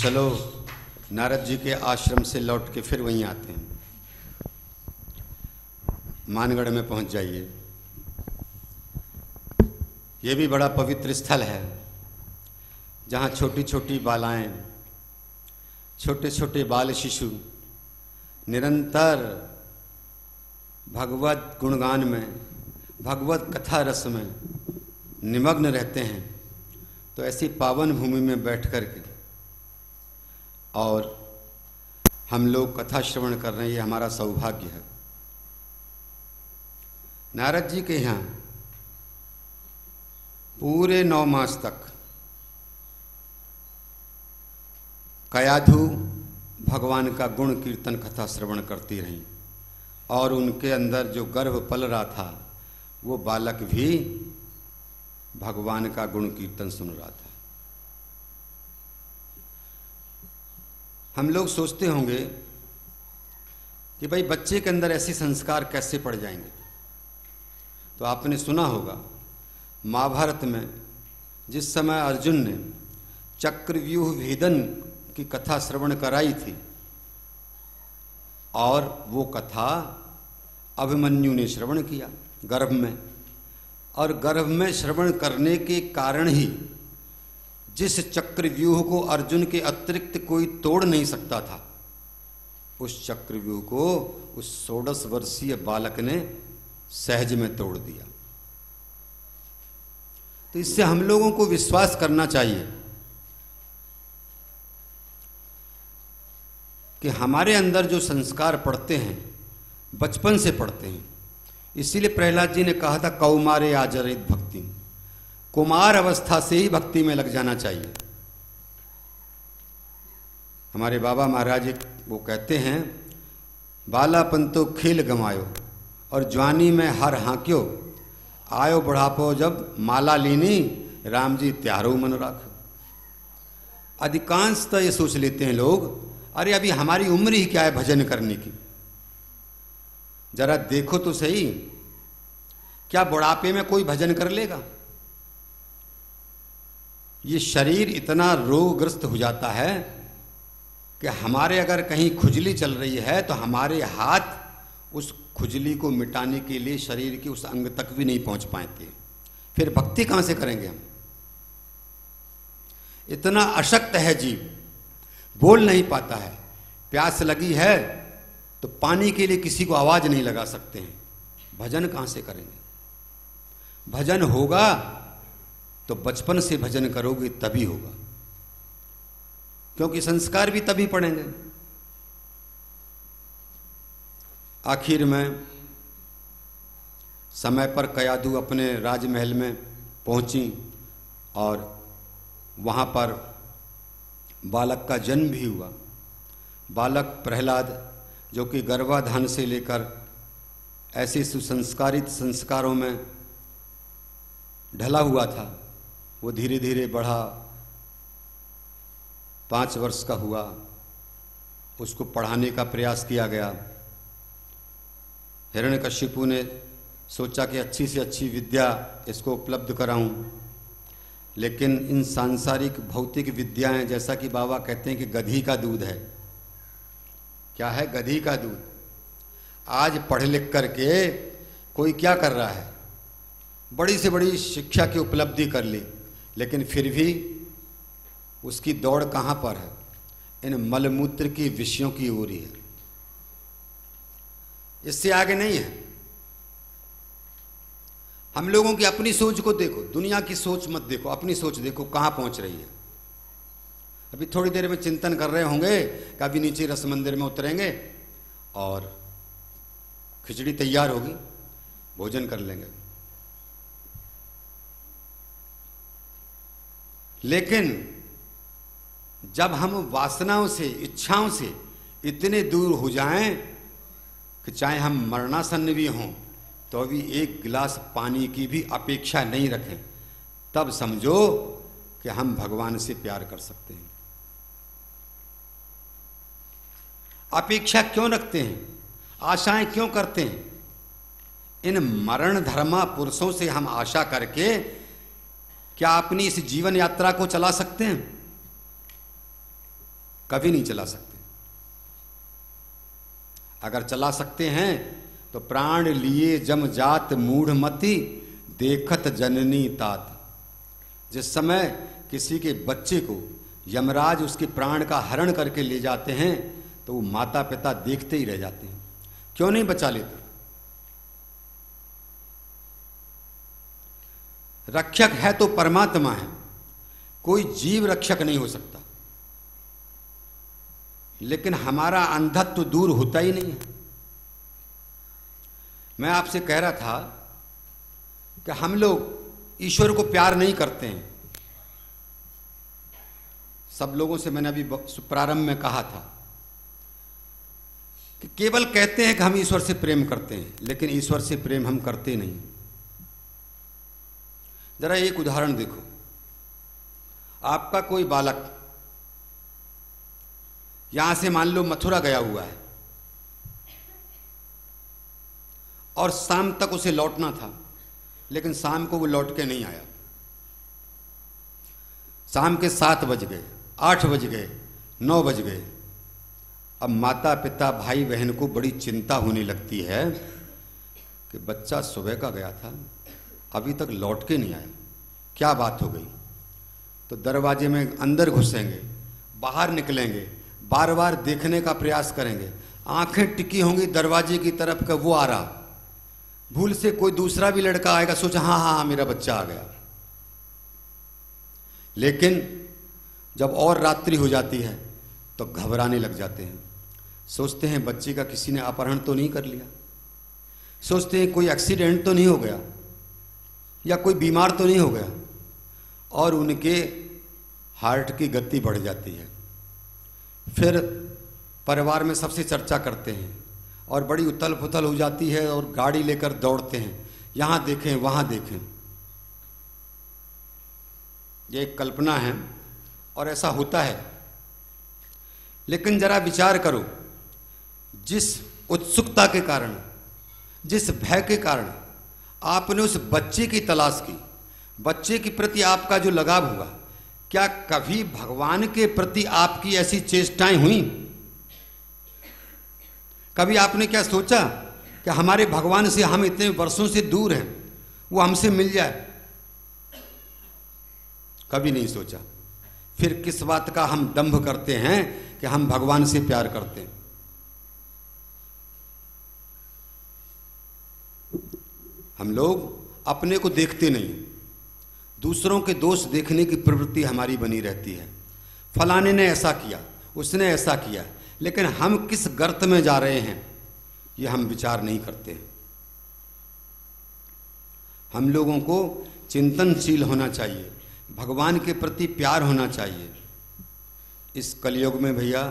चलो नारद जी के आश्रम से लौट के फिर वहीं आते हैं। मानगढ़ में पहुंच जाइए। ये भी बड़ा पवित्र स्थल है जहाँ छोटी छोटी बालाएं, छोटे छोटे बाल शिशु निरंतर भगवत गुणगान में, भगवत कथा रस में निमग्न रहते हैं। तो ऐसी पावन भूमि में बैठ कर के और हम लोग कथा श्रवण कर रहे हैं, ये हमारा सौभाग्य है। नारद जी के यहाँ पूरे 9 मास तक कयाधु भगवान का गुण कीर्तन कथा श्रवण करती रहीं और उनके अंदर जो गर्भ पल रहा था वो बालक भी भगवान का गुण कीर्तन सुन रहा था। हम लोग सोचते होंगे कि भाई बच्चे के अंदर ऐसे संस्कार कैसे पड़ जाएंगे। तो आपने सुना होगा महाभारत में जिस समय अर्जुन ने चक्रव्यूह भेदन की कथा श्रवण कराई थी और वो कथा अभिमन्यु ने श्रवण किया गर्भ में, और गर्भ में श्रवण करने के कारण ही जिस चक्रव्यूह को अर्जुन के अतिरिक्त कोई तोड़ नहीं सकता था, उस चक्रव्यूह को उस 16 वर्षीय बालक ने सहज में तोड़ दिया। तो इससे हम लोगों को विश्वास करना चाहिए कि हमारे अंदर जो संस्कार पड़ते हैं बचपन से पड़ते हैं। इसीलिए प्रहलाद जी ने कहा था कौमारे आचरित भक्ति, कुमार अवस्था से ही भक्ति में लग जाना चाहिए। हमारे बाबा महाराज वो कहते हैं बालापन तो खेल गमायो और जवानी में हर हाँक्यो, आयो बढ़ापो जब माला लीनी राम जी त्यारो मन राख। अधिकांशतः ये सोच लेते हैं लोग, अरे अभी हमारी उम्र ही क्या है भजन करने की। जरा देखो तो सही, क्या बुढ़ापे में कोई भजन कर लेगा? ये शरीर इतना रोगग्रस्त हो जाता है कि हमारे अगर कहीं खुजली चल रही है तो हमारे हाथ उस खुजली को मिटाने के लिए शरीर के उस अंग तक भी नहीं पहुंच पाते। फिर भक्ति कहां से करेंगे हम? इतना अशक्त है जीव, बोल नहीं पाता है। प्यास लगी है तो पानी के लिए किसी को आवाज नहीं लगा सकते हैं। भजन कहां से करेंगे? भजन होगा तो बचपन से भजन करोगे तभी होगा, क्योंकि संस्कार भी तभी पड़ेंगे। आखिर में समय पर कयाधु अपने राजमहल में पहुंची और वहां पर बालक का जन्म भी हुआ। बालक प्रहलाद जो कि गर्भाधान से लेकर ऐसे सुसंस्कारित संस्कारों में ढला हुआ था, वो धीरे धीरे बढ़ा, 5 वर्ष का हुआ। उसको पढ़ाने का प्रयास किया गया। हिरण्यकशिपु ने सोचा कि अच्छी से अच्छी विद्या इसको उपलब्ध कराऊं, लेकिन इन सांसारिक भौतिक विद्याएं, जैसा कि बाबा कहते हैं कि गधी का दूध है। क्या है? गधी का दूध। आज पढ़ लिख करके कोई क्या कर रहा है? बड़ी से बड़ी शिक्षा की उपलब्धि कर ली, लेकिन फिर भी उसकी दौड़ कहाँ पर है? इन मलमूत्र के विषयों की ओर ही है, इससे आगे नहीं है। हम लोगों की अपनी सोच को देखो, दुनिया की सोच मत देखो, अपनी सोच देखो कहाँ पहुंच रही है। अभी थोड़ी देर में चिंतन कर रहे होंगे कि अभी नीचे रस मंदिर में उतरेंगे और खिचड़ी तैयार होगी, भोजन कर लेंगे। लेकिन जब हम वासनाओं से, इच्छाओं से इतने दूर हो जाएं कि चाहे हम मरणासन्न भी हों तो भी एक गिलास पानी की भी अपेक्षा नहीं रखें, तब समझो कि हम भगवान से प्यार कर सकते हैं। अपेक्षा क्यों रखते हैं? आशाएं क्यों करते हैं? इन मरण धर्मा पुरुषों से हम आशा करके क्या अपनी इस जीवन यात्रा को चला सकते हैं? कभी नहीं चला सकते। अगर चला सकते हैं तो प्राण लिए जम जात मूढ़मति देखत जननी तात। जिस समय किसी के बच्चे को यमराज उसके प्राण का हरण करके ले जाते हैं तो वो माता पिता देखते ही रह जाते हैं, क्यों नहीं बचा लेते। रक्षक है तो परमात्मा है, कोई जीव रक्षक नहीं हो सकता। लेकिन हमारा अंधत्व तो दूर होता ही नहीं है। मैं आपसे कह रहा था कि हम लोग ईश्वर को प्यार नहीं करते हैं। सब लोगों से मैंने अभी प्रारंभ में कहा था कि केवल कहते हैं कि हम ईश्वर से प्रेम करते हैं, लेकिन ईश्वर से प्रेम हम करते नहीं। जरा एक उदाहरण देखो, आपका कोई बालक यहां से मान लो मथुरा गया हुआ है और शाम तक उसे लौटना था, लेकिन शाम को वो लौट के नहीं आया। शाम के 7 बज गए, 8 बज गए, 9 बज गए। अब माता पिता भाई बहन को बड़ी चिंता होने लगती है कि बच्चा सुबह का गया था, अभी तक लौट के नहीं आया, क्या बात हो गई। तो दरवाजे में अंदर घुसेंगे, बाहर निकलेंगे, बार बार देखने का प्रयास करेंगे, आंखें टिकी होंगी दरवाजे की तरफ का वो आ रहा। भूल से कोई दूसरा भी लड़का आएगा, सोचा हाँ हाँ मेरा बच्चा आ गया। लेकिन जब और रात्रि हो जाती है तो घबराने लग जाते हैं, सोचते हैं बच्चे का किसी ने अपहरण तो नहीं कर लिया, सोचते हैं कोई एक्सीडेंट तो नहीं हो गया या कोई बीमार तो नहीं हो गया, और उनके हार्ट की गति बढ़ जाती है। फिर परिवार में सबसे चर्चा करते हैं और बड़ी उथल पुथल हो जाती है और गाड़ी लेकर दौड़ते हैं, यहाँ देखें वहाँ देखें। ये एक कल्पना है और ऐसा होता है। लेकिन जरा विचार करो, जिस उत्सुकता के कारण, जिस भय के कारण आपने उस बच्चे की तलाश की, बच्चे के प्रति आपका जो लगाव हुआ, क्या कभी भगवान के प्रति आपकी ऐसी चेष्टाएं हुई? कभी आपने क्या सोचा कि हमारे भगवान से हम इतने वर्षों से दूर हैं, वो हमसे मिल जाए? कभी नहीं सोचा। फिर किस बात का हम दंभ करते हैं कि हम भगवान से प्यार करते हैं? हम लोग अपने को देखते नहीं, दूसरों के दोष देखने की प्रवृत्ति हमारी बनी रहती है। फलाने ने ऐसा किया, उसने ऐसा किया, लेकिन हम किस गर्त में जा रहे हैं ये हम विचार नहीं करते। हम लोगों को चिंतनशील होना चाहिए, भगवान के प्रति प्यार होना चाहिए। इस कलयुग में भैया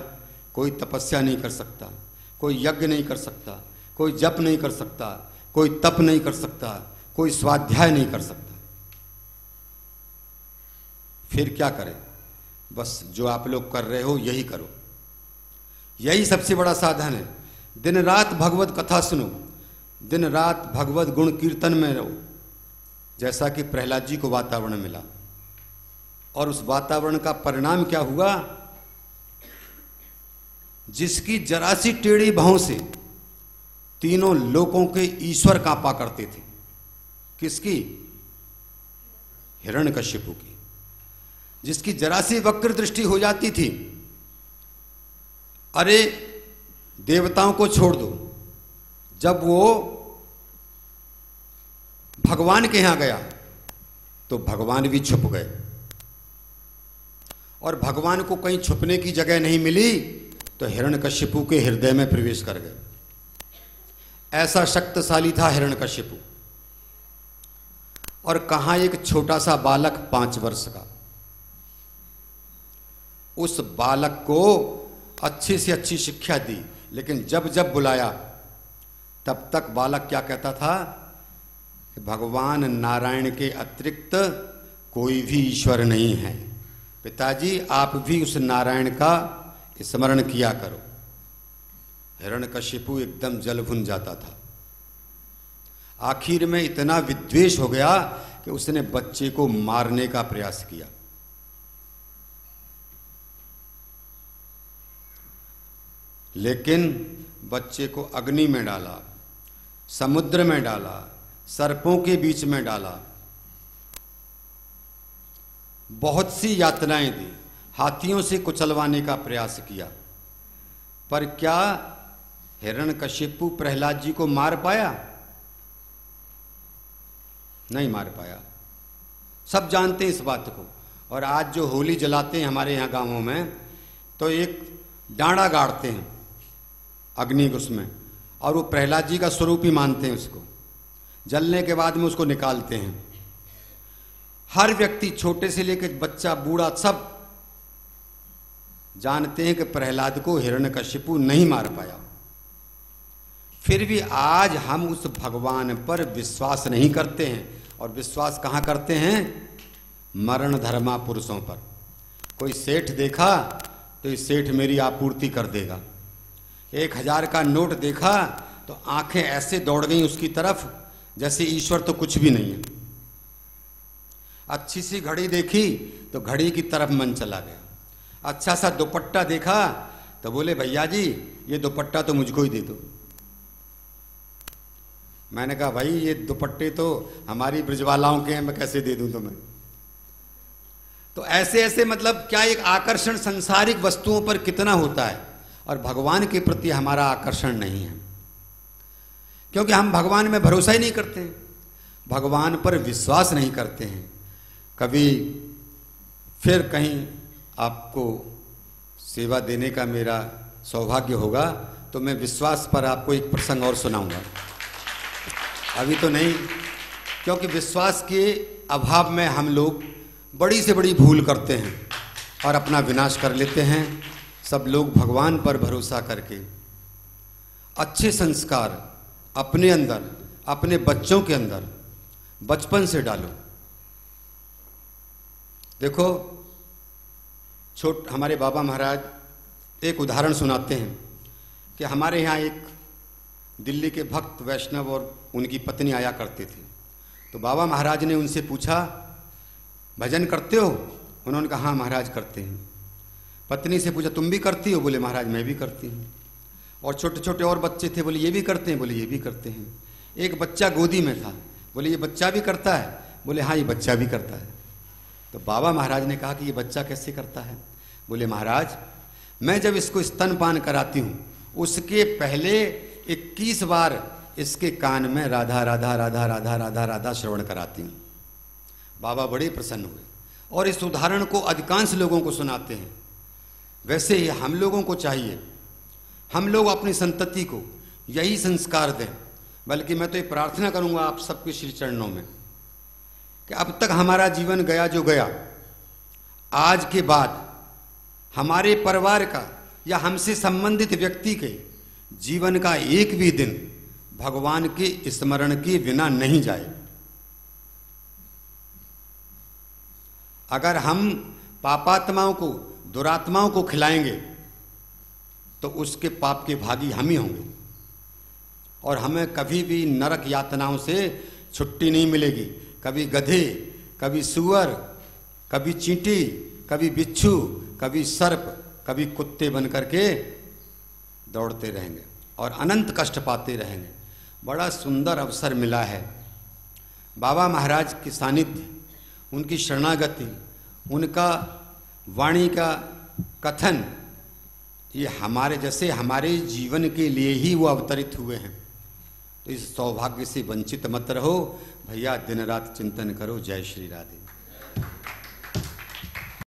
कोई तपस्या नहीं कर सकता, कोई यज्ञ नहीं कर सकता, कोई जप नहीं कर सकता, कोई तप नहीं कर सकता, कोई स्वाध्याय नहीं कर सकता। फिर क्या करें? बस जो आप लोग कर रहे हो यही करो, यही सबसे बड़ा साधन है। दिन रात भगवत कथा सुनो, दिन रात भगवत गुण कीर्तन में रहो, जैसा कि प्रहलाद जी को वातावरण मिला। और उस वातावरण का परिणाम क्या हुआ? जिसकी जरा सी टेढ़ी भौं से तीनों लोकों के ईश्वर कांपा करते थे। किसकी? हिरण्यकश्यपु की। जिसकी जरा सी वक्र दृष्टि हो जाती थी, अरे देवताओं को छोड़ दो, जब वो भगवान के यहां गया तो भगवान भी छुप गए, और भगवान को कहीं छुपने की जगह नहीं मिली तो हिरण्यकश्यपु के हृदय में प्रवेश कर गए। ऐसा शक्तिशाली था हिरण्यकश्यपु। और कहां एक छोटा सा बालक 5 वर्ष का, उस बालक को अच्छी से अच्छी शिक्षा दी, लेकिन जब जब बुलाया तब तक बालक क्या कहता था कि भगवान नारायण के अतिरिक्त कोई भी ईश्वर नहीं है, पिताजी आप भी उस नारायण का स्मरण किया करो। हिरण्यकशिपु एकदम जल भुन जाता था। आखिर में इतना विद्वेष हो गया कि उसने बच्चे को मारने का प्रयास किया। लेकिन बच्चे को अग्नि में डाला, समुद्र में डाला, सर्पों के बीच में डाला, बहुत सी यातनाएं दी, हाथियों से कुचलवाने का प्रयास किया, पर क्या हिरण्यकशिपु प्रहलाद जी को मार पाया? नहीं मार पाया। सब जानते हैं इस बात को। और आज जो होली जलाते हैं हमारे यहाँ गांवों में, तो एक डांडा गाड़ते हैं अग्नि उसमें, और वो प्रहलाद जी का स्वरूप ही मानते हैं उसको। जलने के बाद में उसको निकालते हैं। हर व्यक्ति, छोटे से लेकर बच्चा बूढ़ा, सब जानते हैं कि प्रहलाद को हिरण्यकशिपु नहीं मार पाया। फिर भी आज हम उस भगवान पर विश्वास नहीं करते हैं। और विश्वास कहाँ करते हैं? मरण धर्मा पुरुषों पर। कोई सेठ देखा तो इस सेठ मेरी आपूर्ति कर देगा। 1000 का नोट देखा तो आंखें ऐसे दौड़ गईं उसकी तरफ जैसे ईश्वर तो कुछ भी नहीं है। अच्छी सी घड़ी देखी तो घड़ी की तरफ मन चला गया। अच्छा सा दुपट्टा देखा तो बोले भैया जी ये दुपट्टा तो मुझको ही दे दो। मैंने कहा भाई ये दुपट्टे तो हमारी ब्रजवालाओं के हैं, मैं कैसे दे दूं तुम्हें? तो ऐसे ऐसे मतलब क्या एक आकर्षण सांसारिक वस्तुओं पर कितना होता है, और भगवान के प्रति हमारा आकर्षण नहीं है, क्योंकि हम भगवान में भरोसा ही नहीं करते, भगवान पर विश्वास नहीं करते हैं। कभी फिर कहीं आपको सेवा देने का मेरा सौभाग्य होगा तो मैं विश्वास पर आपको एक प्रसंग और सुनाऊंगा। अभी तो नहीं, क्योंकि विश्वास के अभाव में हम लोग बड़ी से बड़ी भूल करते हैं और अपना विनाश कर लेते हैं। सब लोग भगवान पर भरोसा करके अच्छे संस्कार अपने अंदर, अपने बच्चों के अंदर बचपन से डालो। देखो, हमारे बाबा महाराज एक उदाहरण सुनाते हैं कि हमारे यहाँ एक दिल्ली के भक्त वैष्णव और उनकी पत्नी आया करते थे। तो बाबा महाराज ने उनसे पूछा, भजन करते हो? उन्होंने कहा हाँ महाराज करते हैं। पत्नी से पूछा, तुम भी करती हो? बोले महाराज मैं भी करती हूँ। और छोटे छोटे और बच्चे थे, बोले ये भी करते हैं? बोले ये भी करते हैं। एक बच्चा गोदी में था, बोले ये बच्चा भी करता है? बोले हाँ ये बच्चा भी करता है। तो बाबा महाराज ने कहा कि ये बच्चा कैसे करता है? बोले महाराज मैं जब इसको स्तनपान कराती हूँ उसके पहले 21 बार इसके कान में राधा राधा राधा राधा राधा राधा श्रवण कराती हूँ। बाबा बड़े प्रसन्न हुए और इस उदाहरण को अधिकांश लोगों को सुनाते हैं। वैसे ही हम लोगों को चाहिए, हम लोग अपनी संतति को यही संस्कार दें। बल्कि मैं तो ये प्रार्थना करूँगा आप सबके श्री चरणों में कि अब तक हमारा जीवन गया जो गया, आज के बाद हमारे परिवार का या हमसे संबंधित व्यक्ति के जीवन का एक भी दिन भगवान के स्मरण के बिना नहीं जाए। अगर हम पापात्माओं को, दुरात्माओं को खिलाएंगे तो उसके पाप के भागी हम ही होंगे और हमें कभी भी नरक यातनाओं से छुट्टी नहीं मिलेगी। कभी गधे, कभी सुअर, कभी चींटी, कभी बिच्छू, कभी सर्प, कभी कुत्ते बन करके दौड़ते रहेंगे और अनंत कष्ट पाते रहेंगे। बड़ा सुंदर अवसर मिला है। बाबा महाराज की सानिध्य, उनकी शरणागति, उनका वाणी का कथन, ये हमारे जैसे हमारे जीवन के लिए ही वो अवतरित हुए हैं। तो इस सौभाग्य से वंचित मत रहो भैया, दिन रात चिंतन करो। जय श्री राधे।